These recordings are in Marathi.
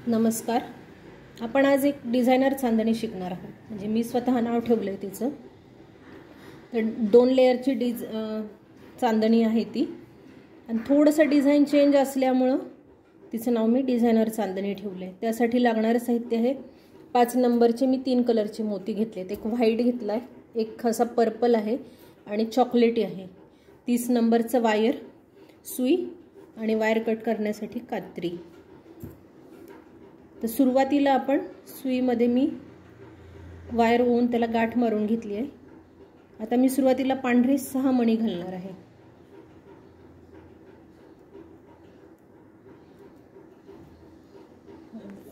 नमस्कार. आपण आज एक डिझायनर चांदणी शिकणार आहोत. म्हणजे मी स्वतः नाव ठेवलं आहे तिचं. तर 2 लेअरची चांदणी आहे ती आणि थोडंसं डिझाईन चेंज असल्यामुळं तिचं नाव मी डिझायनर चांदणी ठेवलं आहे. त्यासाठी लागणारं साहित्य आहे 5 नंबरचे मी 3 कलरचे मोती घेतलेत. एक व्हाईट घेतला आहे, एक असा पर्पल आहे आणि चॉकलेटी आहे. 30 नंबरचं वायर, सुई आणि वायर कट करण्यासाठी कात्री. तर सुरुवातीला आपण सुईमध्ये मी वायर ओवून त्याला गाठ मारून घेतली आहे. आता मी सुरुवातीला पांढरे 6 मणी घालणार आहे.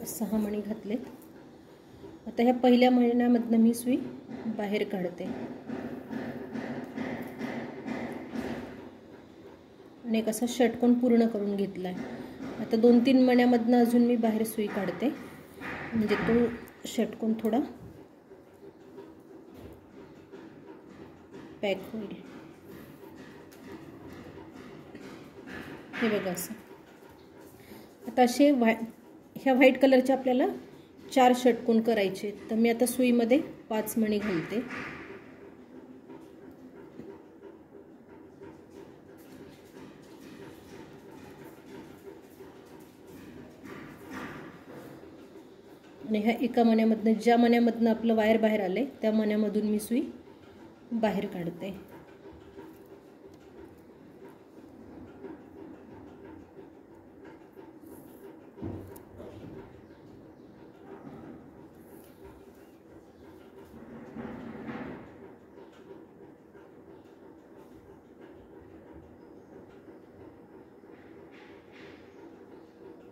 सहा मणी घातलेत. आता ह्या पहिल्या मण्यामधनं मी सुई बाहेर काढते आणि एक असा षटकोन पूर्ण करून घेतलाय. आता 2-3 मण्यामधनं अजून मी बाहेर सुई काढते म्हणजे तो षटकोन थोडा पॅक होईल. हे बघा असं. आता असे ह्या व्हाईट कलरचे आपल्याला 4 षटकोन करायचे. तर मी आता सुईमध्ये 5 मणी घालते. आणि ह्या एका मण्यामधनं ज्या मण्यामधनं आपलं वायर बाहेर आले त्या मण्यामधून मी सुई बाहेर काढते.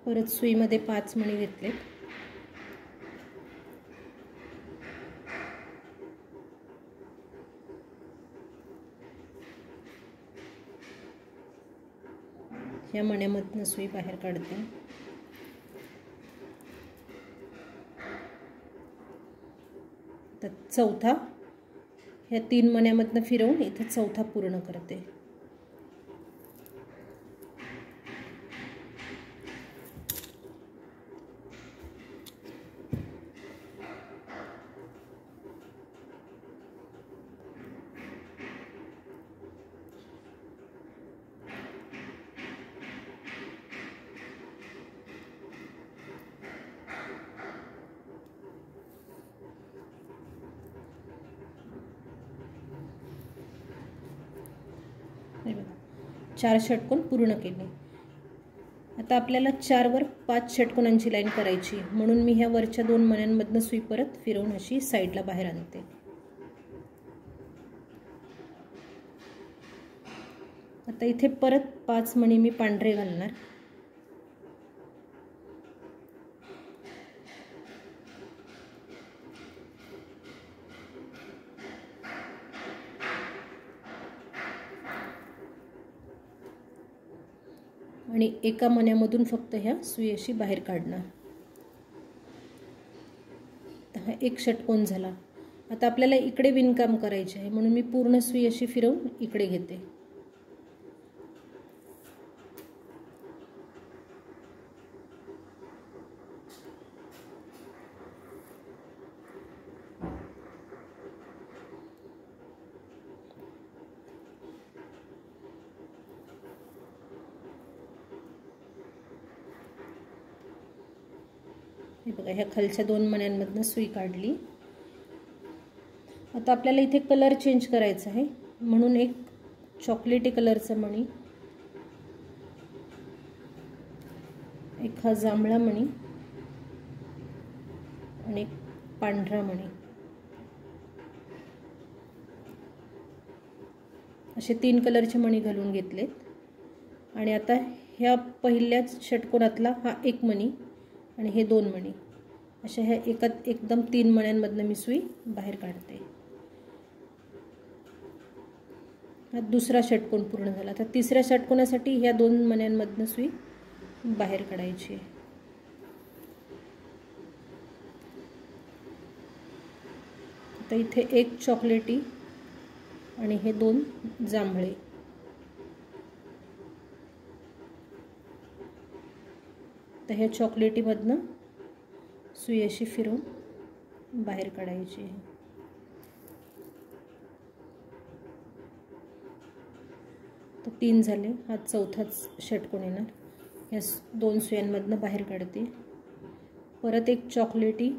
परत सुईमध्ये 5 मणी घेतले. या मण्यामधनं सुई बाहेर काढते. तर चौथा ह्या 3 मण्यामधनं फिरवून इथे चौथा पूर्ण करते. हे बघा 4 षटकोन पूर्ण केले. आता आपल्याला 4 वर 5 षटकोनांची लाईन करायची म्हणून मी ह्या वरच्या 2 मण्यांमधनं सुई परत फिरवून अशी साईडला बाहेर आणते. आता इथे परत 5 मणी मी पांढरे घालणार. आणि एका मण्यामधून फक्त ह्या सुई अशी बाहेर काढणार. तर हा एक षटकोन झाला. आता आपल्याला इकडे विणकाम करायचे आहे म्हणून मी पूर्ण सुई अशी फिरवून इकडे घेते. हे बघा ह्या खालच्या 2 मण्यांमधनं सुई काढली. आता आपल्याला इथे कलर चेंज करायचा आहे म्हणून एक चॉकलेटी कलरचा मणी, एक हा जांभळा मणी आणि एक पांढरा मणी असे 3 कलरचे मणी घालून घेतलेत. आणि आता ह्या पहिल्याच षटकोनातला हा एक मणी आणि हे 2 मणी अशा ह्या एकदम 3 मण्यांमधनं मी सुई बाहेर काढते. हा दुसरा षटकोन पूर्ण झाला. तर तिसऱ्या षटकोनासाठी ह्या 2 मण्यांमधनं सुई बाहेर काढायची. आता इथे एक चॉकलेटी आणि हे 2 जांभळे. तर ह्या चॉकलेटीमधनं सुई अशी फिरवून बाहेर काढायची आहे. तर 3 झाले. हा चौथाच षटकोन येणार. या 2 सुयांमधनं बाहेर काढते. परत एक चॉकलेटी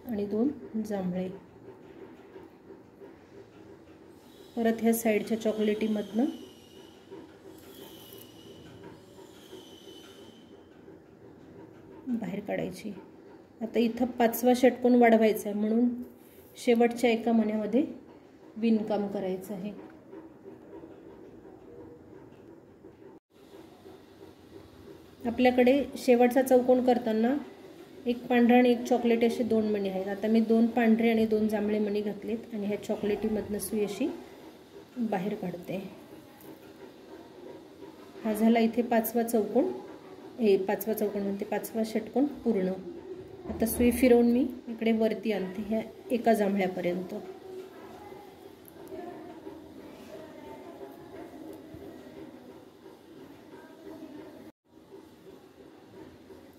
आणि 2 जांभळे. परत ह्या साईडच्या चॉकलेटीमधनं बाहेर काढायची. आता इथं 5वा षटकोन वाढवायचा आहे म्हणून शेवटच्या एका मण्यामध्ये विणकाम करायचं आहे. आपल्याकडे शेवटचा चौकोन करताना एक पांढरा आणि एक चॉकलेटी असे 2 मणी आहेत. आता मी 2 पांढरे आणि 2 जांभळे मणी घातलेत आणि ह्या चॉकलेटीमधनं सुई अशी बाहेर काढते. हा झाला इथे 5वा चौकोन. 5वा चौकोन म्हणते 5वा षटकोन पूर्ण. आता सुई फिरवून मी इकडे वरती आणते ह्या एका जांभळ्यापर्यंत.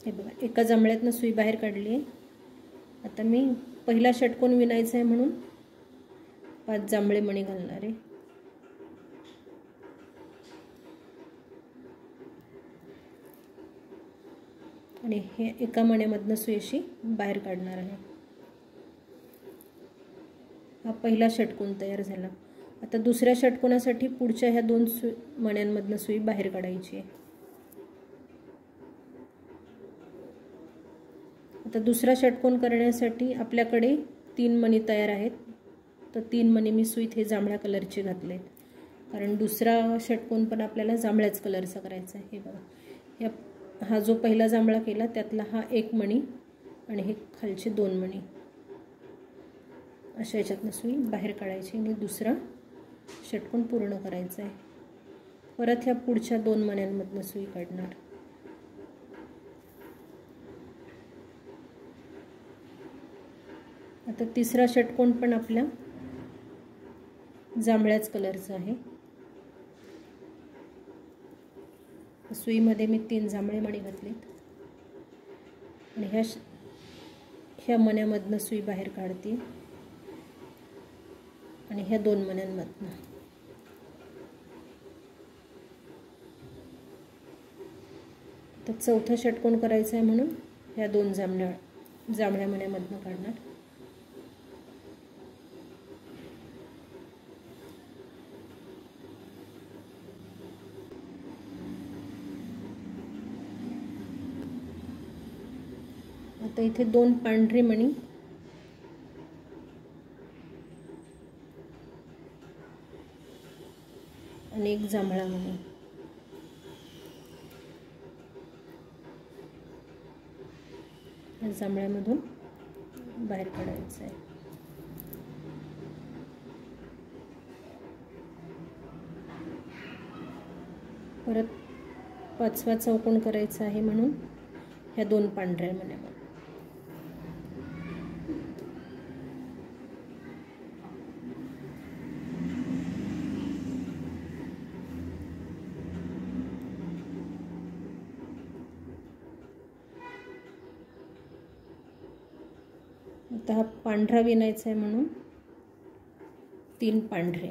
हे बघा, एका जांभळ्यातनं सुई बाहेर काढली आहे. आता मी पहिला षटकोन विणायचा आहे म्हणून 5 जांभळे मणी घालणार आहे. आणि हे एका मण्यामधनं सुई अशी बाहेर काढणार आहे. हा पहिला षटकोन तयार झाला. आता दुसऱ्या षटकोनासाठी पुढच्या ह्या 2 मण्यांमधनं सुई बाहेर काढायची आहे. आता दुसरा षटकोन करण्यासाठी आपल्याकडे 3 मणी तयार आहेत. तर 3 मणी मी सुईत हे जांभळ्या कलरचे घातलेत कारण दुसरा षटकोन पण आपल्याला जांभळ्याच कलरचा करायचा आहे. हे बघा, हा जो पहिला जांभळा केला त्यातला हा 1 मणी आणि हे खालचे 2 मणी अशा याच्यातनं सुई बाहेर काढायची आणि दुसरा षटकोन पूर्ण करायचा आहे. परत ह्या पुढच्या 2 मण्यांमधनं सुई काढणार. आता तिसरा षटकोन पण आपल्या जांभळ्याच कलरचा आहे. सुईमध्ये मी 3 जांभळे मणी घातलेत आणि ह्या मण्यामधनं सुई बाहेर काढते आणि ह्या 2 मण्यांमधनं. तर चौथा षटकोन करायचा आहे म्हणून ह्या 2 जांभळ्या मण्यामधनं काढणार. आता इथे 2 पांढरे मणी आणि एक जांभळा मणी. जांभळ्यामधून बाहेर काढायचं आहे. परत 5वा चौकोन करायचा आहे म्हणून ह्या 2 पांढऱ्या मण्यामध्ये आता हा पांढरा विणायचा आहे म्हणून 3 पांढरे.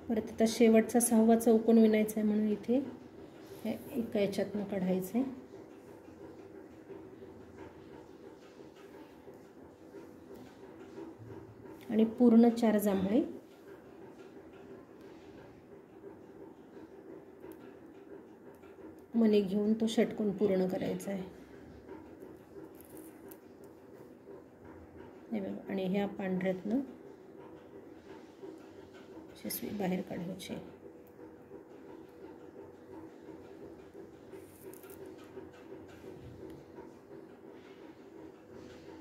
परत आता शेवटचा 6वा चौकोन विणायचा आहे म्हणून इथे एका याच्यातनं काढायचं आहे. आणि पूर्ण 4 जांभळे मणी घेऊन तो षटकोन पूर्ण करायचा आहे. हे बघा, आणि ह्या पांढऱ्यातनं सुई बाहेर काढायची.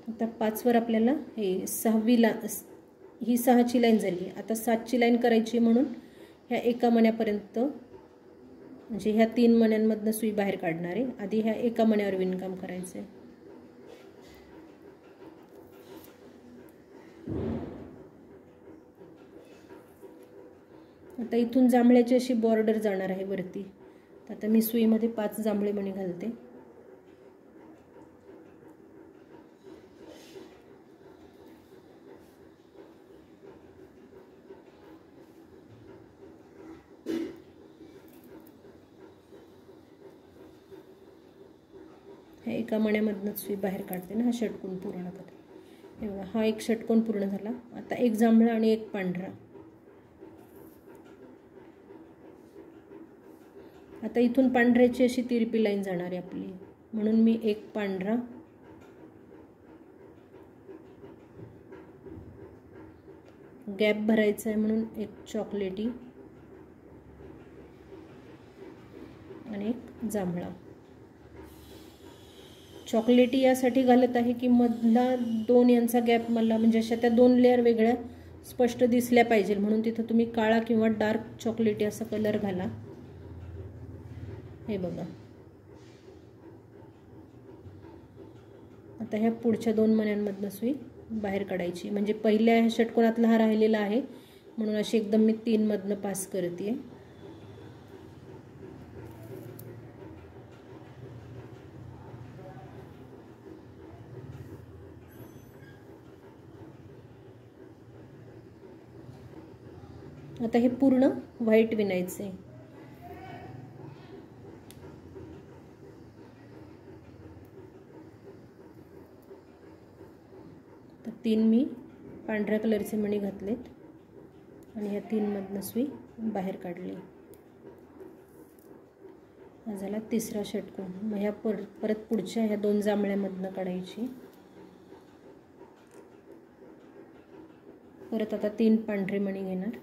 आता 5 वर आपल्याला हे 6वीला ही 6ची लाईन झाली. आता 7ची लाईन करायची म्हणून ह्या एका मण्यापर्यंत म्हणजे ह्या 3 मण्यांमधनं सुई बाहेर काढणार आहे. आधी ह्या एका मण्यावर विणकाम करायचं आहे. आता इथून जांभळ्याची अशी बॉर्डर जाणार आहे वरती. आता मी सुईमध्ये 5 जांभळे मणी घालते. हे एका मण्यामधनंच सुई बाहेर काढते ना. हा षटकोन पूर्ण करते. हे बघा, हा एक षटकोन पूर्ण झाला. आता एक जांभळा आणि एक पांढरा. आता इथून पांढऱ्याची अशी तिरपी लाईन जाणार आहे आपली, म्हणून मी एक पांढरा, गॅप भरायचा आहे म्हणून एक चॉकलेटी आणि एक जांभळा. चॉकलेटी यासाठी घालत आहे की मधला 2 यांचा गॅप मला म्हणजे अशा त्या 2 लेअर वेगळ्या स्पष्ट दिसल्या पाहिजे, म्हणून तिथं तुम्ही काळा किंवा डार्क चॉकलेटी असा कलर घाला. हे बघा. आता ह्या पुढच्या 2 मण्यांमधनं सुई बाहेर काढायची. म्हणजे पहिल्या षटकोनातला हा राहिलेला आहे म्हणून अशी एकदम मी 3 मधनं पास करते. आता हे पूर्ण व्हाईट विणायचे. तर 3 मी पांढऱ्या कलरचे मणी घातलेत आणि ह्या 3 मधनं सुई बाहेर काढली. हा झाला तिसरा षटकोन. मग ह्या परत पुढच्या ह्या 2 जांभळ्यामधनं काढायची. परत आता 3 पांढरे मणी घेणार.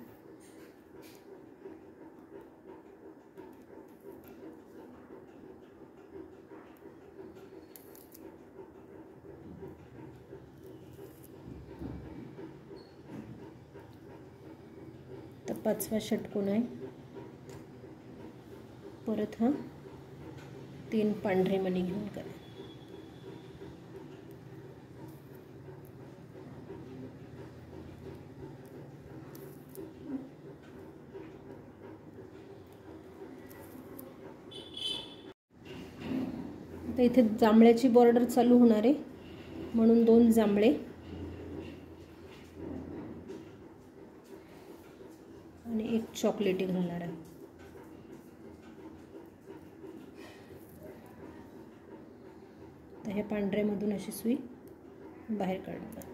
तर 5वा षटकोन आहे. परत हा 3 पांढरे मणी घेऊन करा. आता इथे जांभळ्याची बॉर्डर चालू होणार आहे म्हणून 2 जांभळे आणि एक चॉकलेटी घालणार आहे. तर ह्या पांढऱ्यामधून अशी सुई बाहेर काढणार.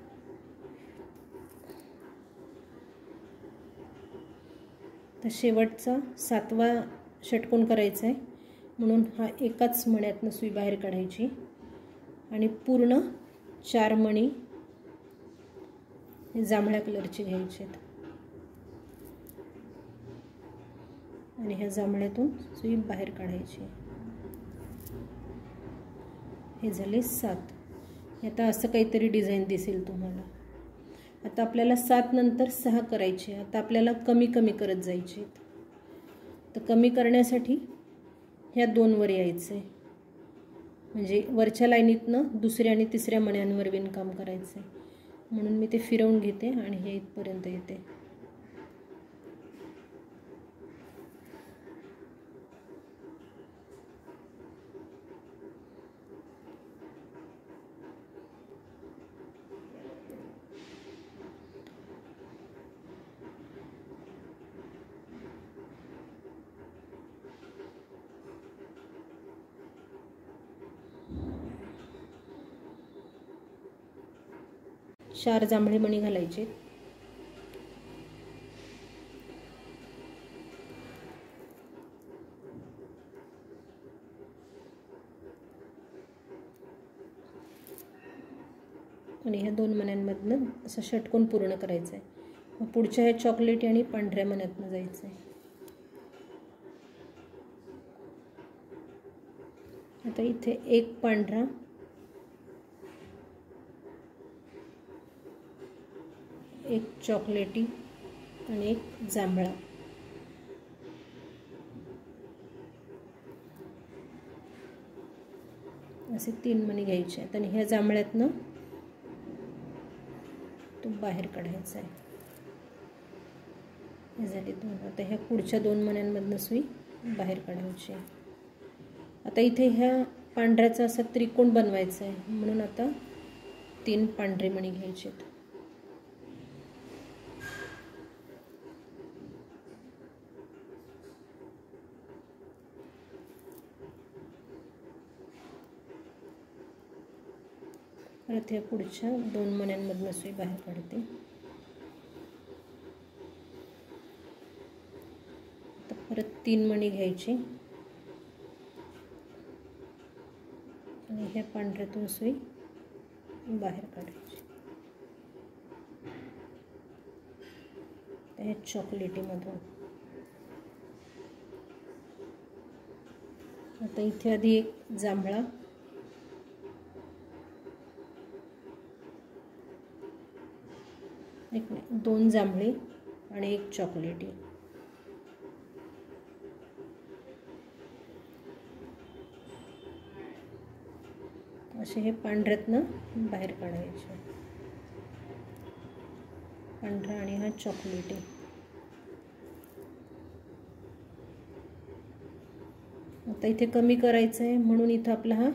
तर शेवटचा 7वा षटकोन करायचा आहे म्हणून हा एकाच मण्यातनं सुई बाहेर काढायची आणि पूर्ण 4 मणी जांभळ्या कलरचे घ्यायचे आणि ह्या जांभळ्यातून सुई बाहेर काढायची. हे झाले 7. आता असं काहीतरी डिझाईन दिसेल तुम्हाला. आता आपल्याला 7 नंतर 6 करायचे. आता आपल्याला कमी कमी करत जायचे. तर कमी करण्यासाठी ह्या 2 वर यायचे, म्हणजे वरच्या लाईनीतनं दुसऱ्या आणि तिसऱ्या मण्यांवर विणकाम करायचे. म्हणून मी ते फिरवून घेते आणि हे इथपर्यंत येते. चार जांभळे मणी घालायचे. आणि ह्या 2 मण्यांमधनं असं षटकोन पूर्ण करायचं आहे. मग पुढच्या ह्या चॉकलेटी आणि पांढऱ्या मण्यातनं जायचं आहे. आता इथे एक पांढरा, एक चॉकलेटी आणि एक जांभळा. असे 3 मणी घ्यायचे आहेत आणि ह्या जांभळ्यातनं तो बाहेर काढायचा आहे. हे झाले 2. आता ह्या पुढच्या 2 मण्यांमधनं सुई बाहेर काढायची. आता इथे ह्या पांढऱ्याचा असा त्रिकोण बनवायचा आहे, म्हणून आता 3 पांढरे मणी घ्यायचे आहेत. परत ह्या पुढच्या 2 मण्यांमधनं सुई बाहेर काढते. आता परत 3 मणी घ्यायची आणि ह्या पांढऱ्यातून सुई बाहेर काढायची. ह्या चॉकलेटीमधून आता इथे आधी एक जांभळा, एक 2 जांभळे आणि एक चॉकलेटी. असे हे पांढऱ्यातनं बाहेर काढायचे. पांढरा आणि हा चॉकलेटी. आता इथे कमी करायचं आहे, म्हणून इथं आपला हा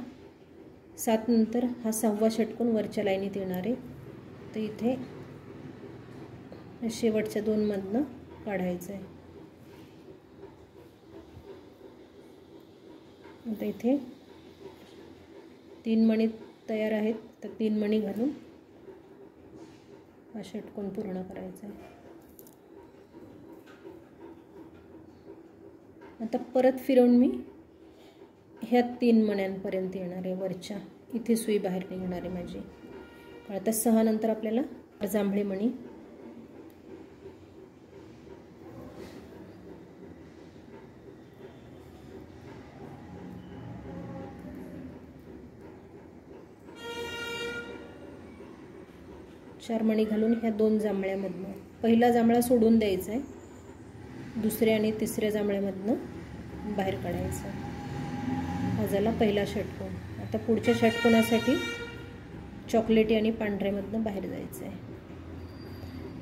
7 नंतर हा 6वा षटकोन वरच्या लाईनीत येणार आहे. तर इथे शेवटच्या 2 मधनं काढायचं आहे. आता इथे 3 मणी तयार आहेत, तर 3 मणी घालून हा षटकोन पूर्ण करायचा आहे. आता परत फिरवून मी ह्या 3 मण्यांपर्यंत येणार आहे. वरच्या इथे सुई बाहेर निघणार आहे माझी. आता 6 नंतर आपल्याला जांभळे मणी, चार मणी घालून ह्या 2 जांभळ्यामधनं पहिला जांभळा सोडून द्यायचा आहे, दुसऱ्या आणि तिसऱ्या जांभळ्यामधनं बाहेर काढायचा. हा झाला पहिला षटकोन. आता पुढच्या षटकोनासाठी चॉकलेटी आणि पांढऱ्यामधनं बाहेर जायचं आहे.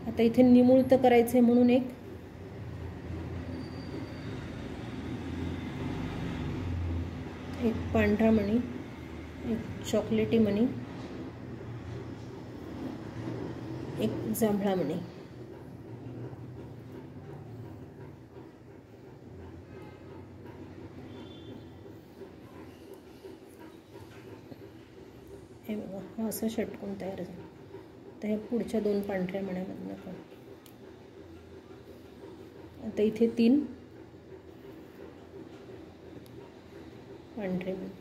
आता इथे निमुळत करायचं आहे, म्हणून एक पांढरा मणी, एक चॉकलेटी मणी, एक जांभळा मणी. हे बघा, हा असा षटकोन तयार झाला. तर हे पुढच्या 2 पांढऱ्या मण्यामधनं काढ. आता इथे 3 पांढरे मणी,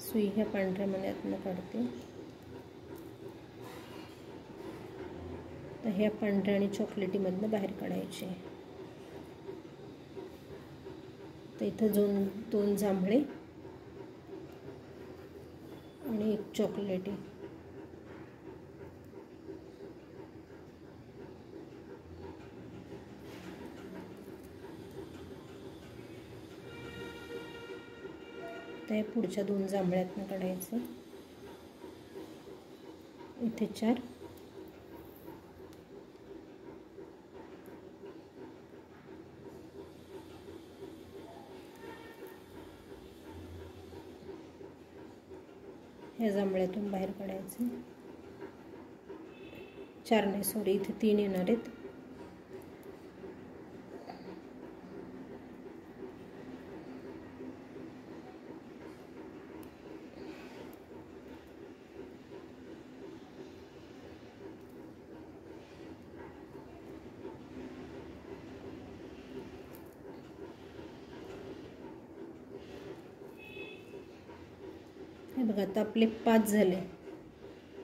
सुई ह्या पांढऱ्या मण्यातनं काढते. तर ह्या पांढऱ्या आणि चॉकलेटीमधनं बाहेर काढायचे. तर इथं 2 जांभळे आणि एक चॉकलेटी. त्या पुढच्या 2 जांभळ्यातनं काढायचं. इथे 4, ह्या जांभळ्यातून बाहेर काढायचं. 4 नाही, सॉरी, इथे 3 येणार आहेत. हे बघा, आता आपले 5 झाले.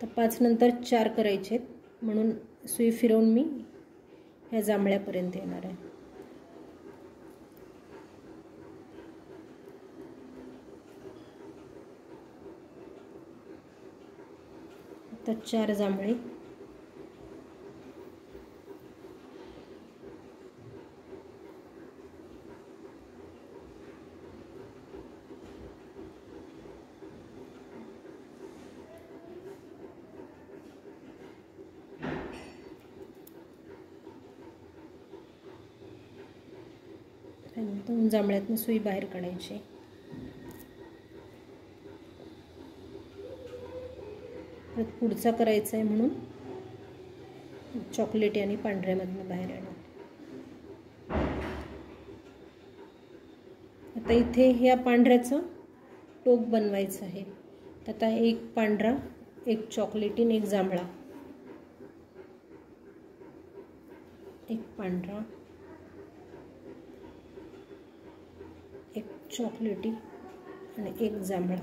तर 5 नंतर 4 करायचे आहेत, म्हणून सुई फिरवून मी ह्या जांभळ्यापर्यंत येणार आहे. आता 4 जांभळे, दोन जांभळ्यातनं सुई बाहेर काढायची. परत पुढचा करायचा आहे म्हणून चॉकलेटी आणि पांढऱ्यामधनं बाहेर येणार. आता इथे ह्या पांढऱ्याचं टोक बनवायचं आहे. आता एक पांढरा, एक चॉकलेटी आणि एक जांभळा. एक पांढरा, एक चॉकलेटी आणि एक जांभळा.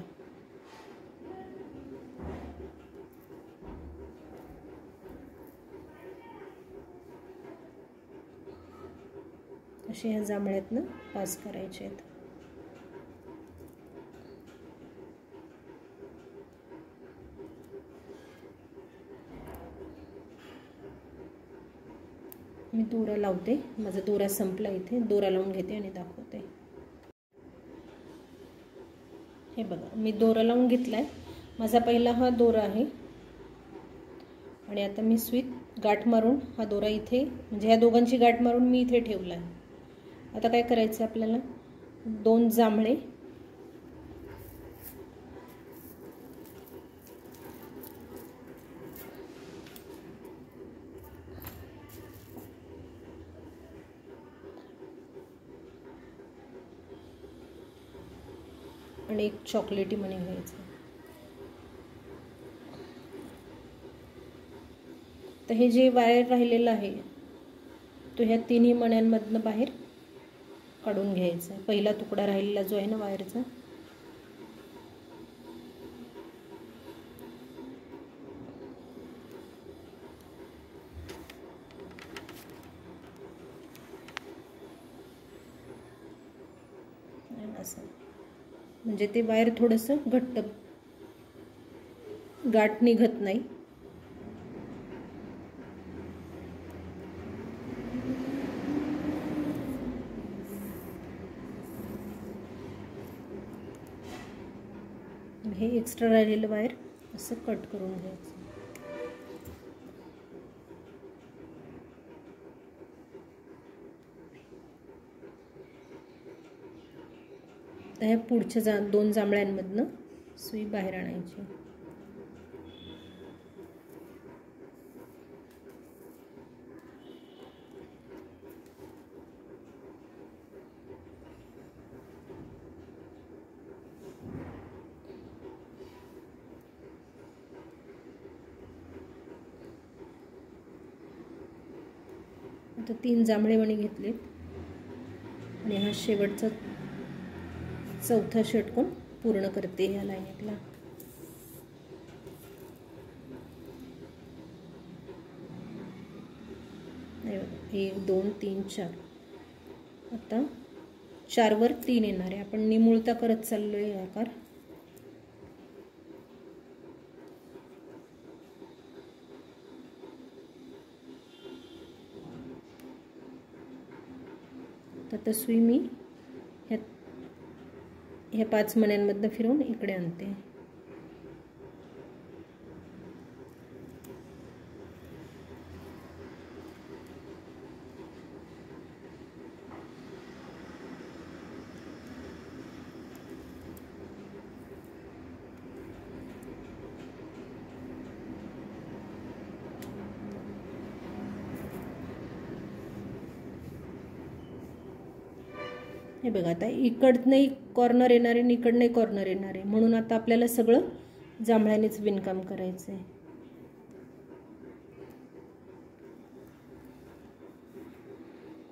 असे ह्या जांभळ्यातनं पास करायचे आहेत. मी दोरा लावते. माझा दोरा संपला. इथे दोरा लावून घेते आणि दाखवते. हे बघा, मी दोरा लावून घेतलाय. माझा पहिला हा दोरा आहे आणि आता मी सुईत गाठ मारून हा दोरा इथे, म्हणजे ह्या दोघांची गाठ मारून मी इथे ठेवला आहे. आता काय करायचं आपल्याला, दोन जांभळे आणि एक चॉकलेटी मणी घ्यायचं. तर हे जे वायर राहिलेलं आहे तो ह्या तिन्ही मण्यांमधनं बाहेर काढून घ्यायचा. पहिला तुकडा राहिलेला जो आहे ना वायरचा, असं, म्हणजे ते वायर थोडंसं घट्ट, गाठ निघत नाही. हे एक्स्ट्रा राहिलेलं वायर असं कट करून घ्यायचं. तर ह्या पुढच्या दोन जांभळ्यांमधनं सुई बाहेर आणायची. आता 3 जांभळे मणी घेतलेत आणि हा शेवटचा चौथा षटकोन पूर्ण करते ह्या लाईनीतला. एक, दोन, तीन, चार. आता 4 वर 3 येणार आहे. आपण निमुळता करत चाललोय आकार. आता सुई मी ह्या 5 मण्यांमधनं फिरवून इकडे आणते. हे बघा, आता इकडनंही कॉर्नर येणार आहे आणि इकडनंही कॉर्नर येणार आहे, म्हणून आता आपल्याला सगळं जांभळ्यानेच विणकाम करायचं आहे.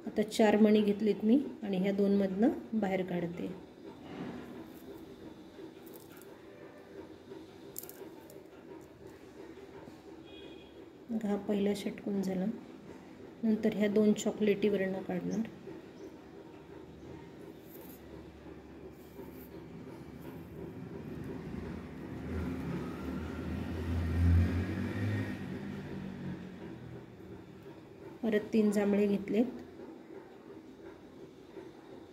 आता 4 मणी घेतलीत मी आणि ह्या 2 मधनं बाहेर काढते. हा पहिला षटकोन झाला. नंतर ह्या 2 चॉकलेटीवरनं काढणार. परत 3 जांभळे घेतलेत.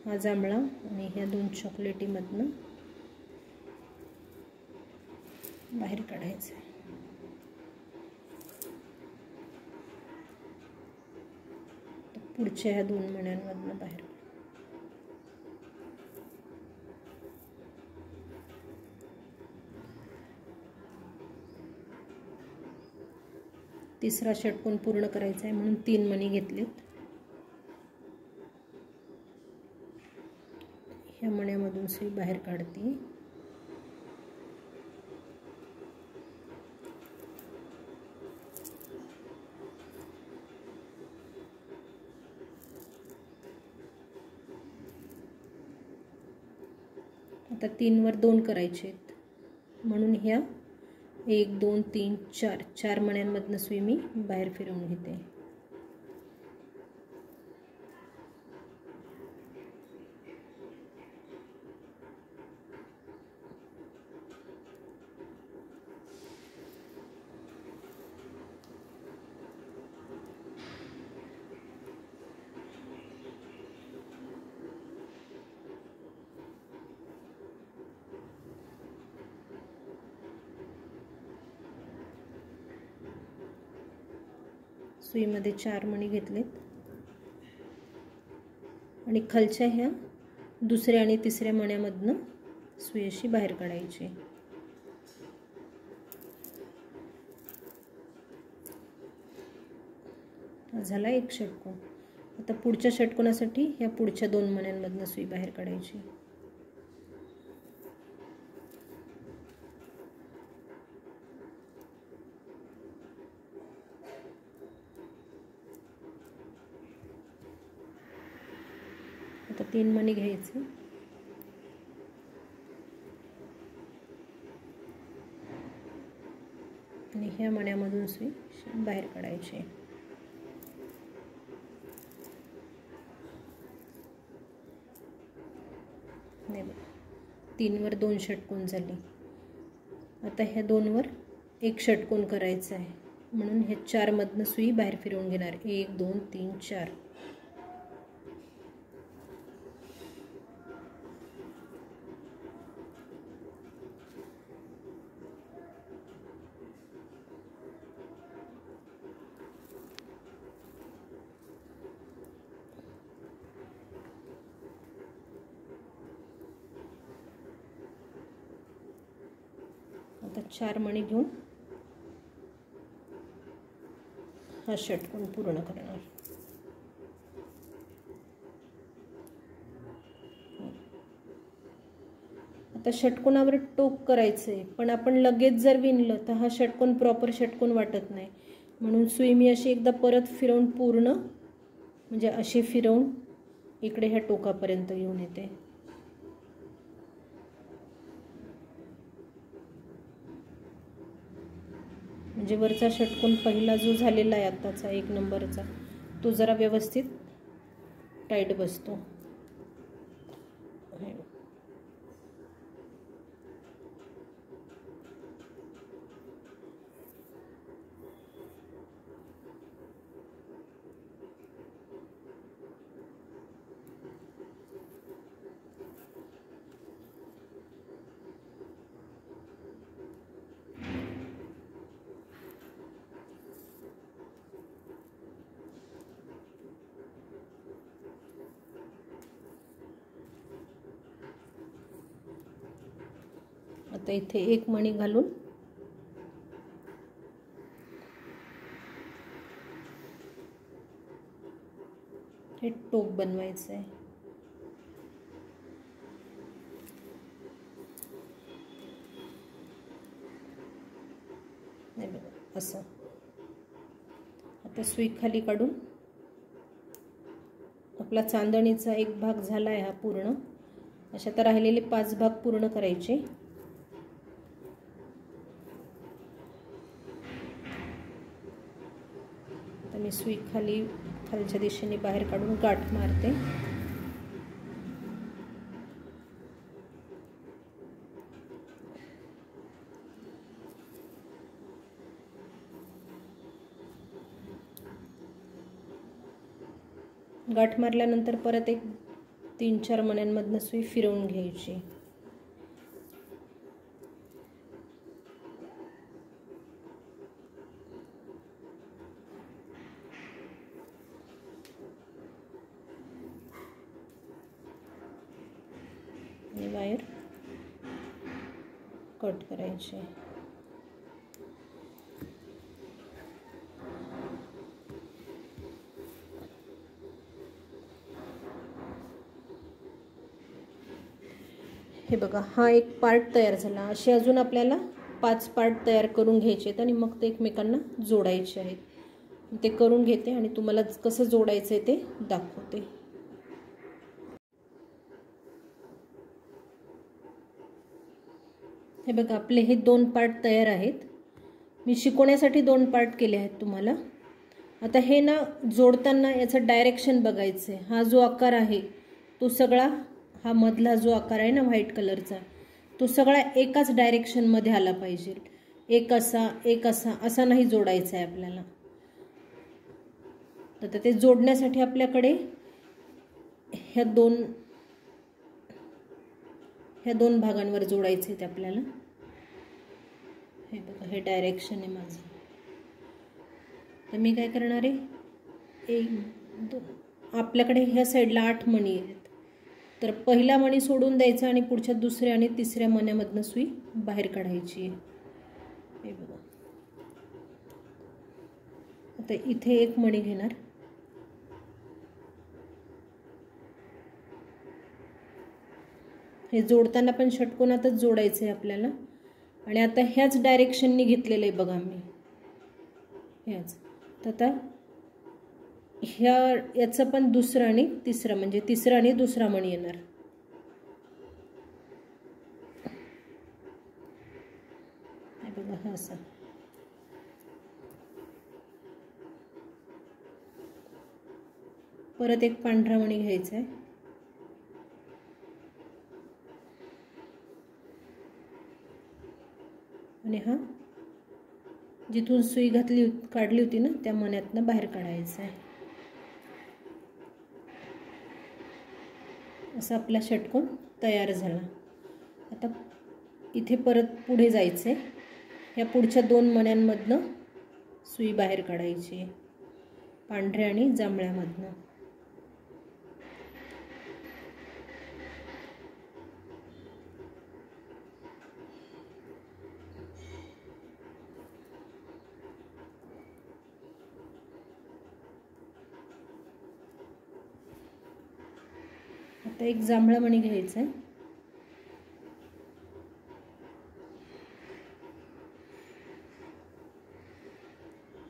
हा जांभळा आणि ह्या 2 चॉकलेटीमधनं बाहेर काढायचं. पुढच्या ह्या 2 मण्यांमधनं बाहेर. तिसरा षटकोन पूर्ण करायचा आहे म्हणून 3 मणी घेतलेत. ह्या मण्यामधून सुई बाहेर काढते. आता 3 वर 2 करायचे आहेत म्हणून ह्या 1 2 3 4 4 मण्यांमधनं सुई मी बाहेर फिरवून घेते. सुईमध्ये 4 मणी घेतलेत आणि खालच्या ह्या दुसऱ्या आणि तिसऱ्या मण्यामधनं सुई अशी बाहेर काढायची. झाला एक षटकोन. आता पुढच्या षटकोनासाठी ह्या पुढच्या 2 मण्यांमधनं सुई बाहेर काढायची. आता 3 मणी घ्यायचे आणि ह्या मण्यामधून सुई बाहेर काढायची. नाही बघा 3 वर 2 षटकोन झाले. आता ह्या 2 वर 1 षटकोन करायचा आहे म्हणून ह्या 4 मधनं सुई बाहेर फिरवून घेणार. 1 2 3 4. आता 4 मणी घेऊन हा षटकोन पूर्ण करणार. आता षटकोनावर टोक करायचं आहे पण आपण लगेच जर विणलं तर हा षटकोन प्रॉपर षटकोन वाटत नाही म्हणून सुई मी अशी एकदा परत फिरवून पूर्ण म्हणजे अशी फिरवून इकडे ह्या टोकापर्यंत घेऊन येते. म्हणजे वरचा षटकोन पहिला जो झालेला आहे आत्ताचा 1 नंबरचा तो जरा व्यवस्थित टाईट बसतो. आता इथे 1 मणी घालून हे टोक बनवायचं आहे. नाही बघा असं. आता सुई खाली काढून आपला चांदणीचा 1 भाग झाला आहे हा पूर्ण. अशा तर राहिलेले 5 भाग पूर्ण करायचे. आता मी सुई खालच्या दिशेने बाहेर काढून गाठ मारते. गाठ मारल्यानंतर परत एक 3-4 मण्यांमधनं सुई फिरवून घ्यायची. आणि वायर कट करायचे. हे बघा, हा एक पार्ट तयार झाला. असे अजून आपल्याला 5 पार्ट तयार करून घ्यायचे आहेत आणि मग ते एकमेकांना जोडायचे आहेत. ते करून घेते आणि तुम्हाला कसं जोडायचं आहे ते दाखवते. हे बघा, आपले हे 2 पार्ट तयार आहेत. मी शिकवण्यासाठी 2 पार्ट केले आहेत तुम्हाला. आता हे ना जोडताना याचं डायरेक्शन बघायचं आहे. हा जो आकार आहे तो सगळा, हा मधला जो आकार आहे ना व्हाईट कलरचा, तो सगळा एकाच डायरेक्शनमध्ये आला पाहिजे. एक असा असा नाही जोडायचा आहे आपल्याला. तर ते जोडण्यासाठी आपल्याकडे ह्या दोन भागांवर जोडायचे आहेत आपल्याला. हे बघा, हे डायरेक्शन आहे माझं. तर मी काय करणार आहे, 1 2, आपल्याकडे ह्या साईडला 8 मणी आहेत. तर पहिला मणी सोडून द्यायचा आणि पुढच्या दुसऱ्या आणि तिसऱ्या मण्यामधनं सुई बाहेर काढायची आहे. हे बघा, आता इथे 1 मणी घेणार. हे जोडताना पण षटकोनातच जोडायचं आहे आपल्याला. आणि आता ह्याच डायरेक्शननी घेतलेलं आहे बघा मी, ह्याच. तर आता याचं पण दुसरा आणि तिसरा, म्हणजे तिसरा आणि दुसरा मणी येणार. हे बघा, हा असा. परत एक पांढरा मणी घ्यायचा आहे आणि हा जिथून सुई काढली होती ना त्या मण्यातनं बाहेर काढायचा आहे. असा आपला षटकोन तयार झाला. आता इथे परत पुढे जायचं आहे. ह्या पुढच्या 2 मण्यांमधनं सुई बाहेर काढायची आहे, पांढऱ्या आणि जांभळ्यामधनं. आता एक जांभळा मणी घ्यायचा आहे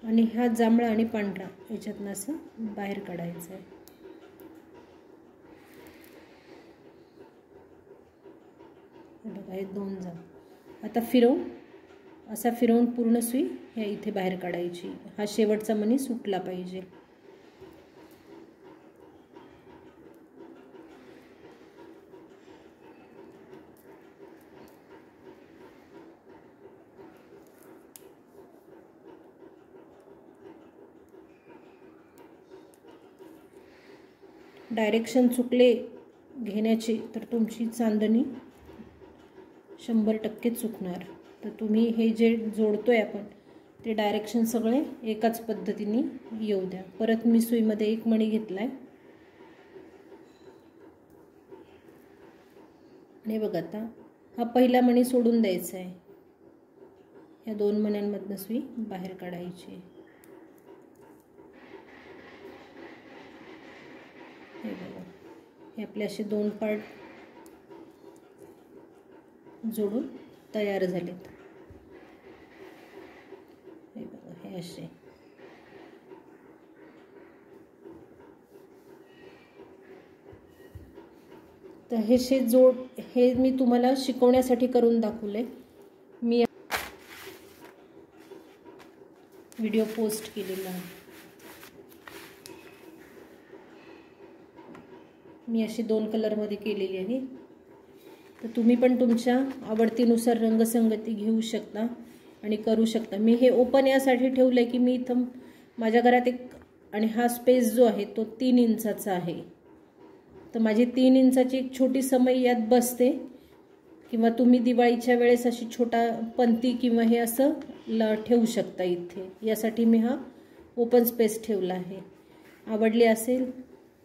आणि हा जांभळा आणि पांढरा याच्यातनं असं बाहेर काढायचं आहे. बघा, हे 2 जांभळा. आता फिरवून पूर्ण सुई ह्या इथे बाहेर काढायची. हा शेवटचा मणी सुटला पाहिजे. डायरेक्शन चुकले घेण्याची तर तुमची चांदणी 100% चुकणार. तर तुम्ही हे जे जोडतोय आपण ते डायरेक्शन सगळे एकाच पद्धतीने येऊ द्या. परत मी सुईमध्ये 1 मणी घेतलाय आणि बघा, आता हा पहिला मणी सोडून द्यायचा आहे. या 2 मण्यांमधनं सुई बाहेर काढायची. हे बघा, हे आपले असे 2 पार्ट जोडून तयार झालेत. हे बघा, हे असे. तर हे मी तुम्हाला शिकवण्यासाठी करून दाखवले. मी व्हिडिओ पोस्ट केलेला आहे. मी अशी 2 कलरमध्ये केलेली आहे. तर तुम्ही पण तुमच्या आवडतीनुसार रंगसंगती घेऊ शकता आणि करू शकता. मी हे ओपन यासाठी ठेवलं आहे की मी इथं माझ्या घरात आणि हा स्पेस जो आहे तो 3 इंचाचा आहे. तर माझी 3 इंचाची एक छोटी समई यात बसते. किंवा तुम्ही दिवाळीच्या वेळेस अशी छोटा पंती किंवा हे असं ठेवू शकता इथे. यासाठी मी हा ओपन स्पेस ठेवला आहे. आवडली असेल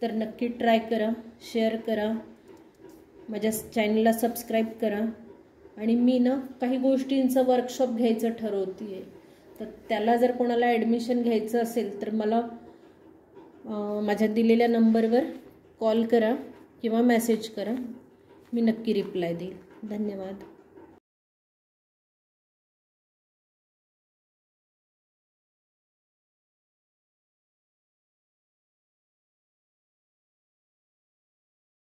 तर नक्की ट्राय करा, शेअर करा, माझ्या चॅनलला सबस्क्राईब करा. आणि मी ना काही गोष्टींचं वर्कशॉप घ्यायचं ठरवते आहे. तर त्याला जर कोणाला ॲडमिशन घ्यायचं असेल तर मला माझ्या दिलेल्या नंबरवर कॉल करा किंवा मेसेज करा. मी नक्की रिप्लाय देईल. धन्यवाद.